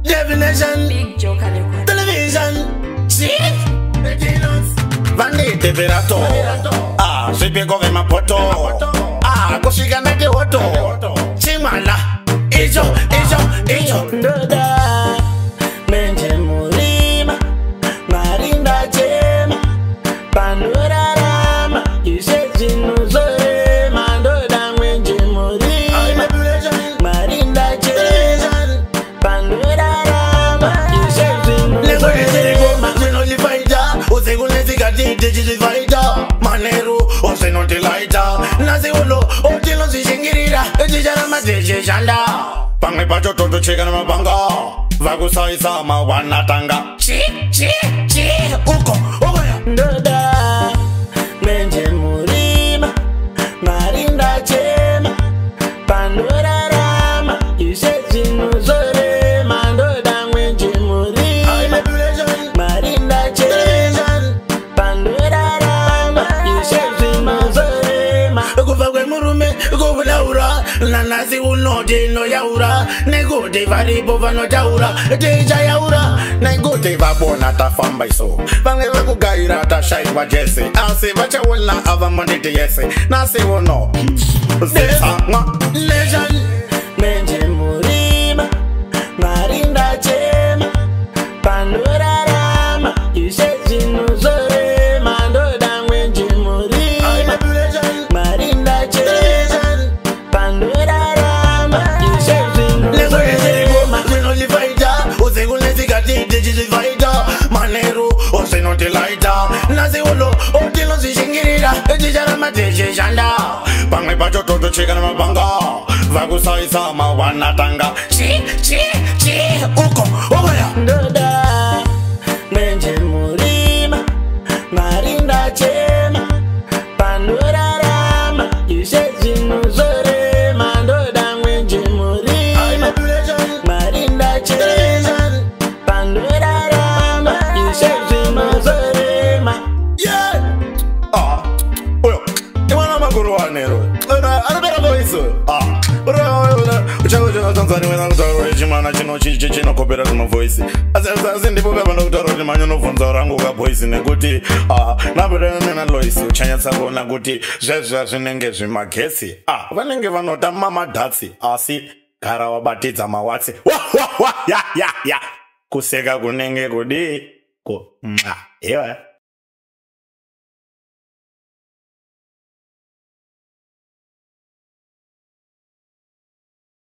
Live nation. Big joke on your Television. See? Vandi Deverato. Ah, sweeping over my poto. Ah, Koshika Nake Oto. Chimala. Ijo. Ndoda menje murima marinda chema pandora rama yuseji nuzore mandoda menje murima marinda chema pandora rama yuseji nuzore Manero, o se no te laita. Nazi ulo, o te lo si shingirira. Ejijara madeje janda. Pange pacho toto chega na mabanga. Vagusa isa ma wanatanga. Chi. Uko ya. Ndoda menje murima marinda chema pandora rama yuseji nuzore mandoda menje murima marinda chema pandora rama yuseji nuzore Kuvagwe murume, kuvulaura. Nanazi uno de no yaura. Nego de varibo vano jaura. Deja yaura. Nego de vabona ta famba iso. Vange vaku gaira ta shai wa jesse. Ase vacha wala ava money de yese. Nase wono. Zeta ma. Legend. menje murima marinda chema pandora rama yuseji nuzore mandoda menje murima marinda chema pandora rama yuseji nuzore Manero, o se no te laita. Nazi ulo, o te lo si shingirira. Ejijara madeje janda. Pange pacho toto chega na mabanga. Vagusa isa ma wanatanga. Chi. Uko ya. Ndoda menje murima marinda chema pandora rama yuseji nuzore mandoda menje murima marinda chema pandora rama yuseji nuzore Yeah. Ah. Oyo. Imana maguru wanero. Anabera boiso. Ah. Uchago Tanzania wena kutaro chimana chino kopera kuno voice. Asa ndipo baba ndo kutaro chimanyo no vonza rangu ka voice nekuti nabere nena Lois uchanya sako na kuti zvezva zvinenge zvimagesi. Vanenge vanota mama datsi asi gara wabatidza mawatsi. Ya. Kuseka kunenge kudi ko. Ewa.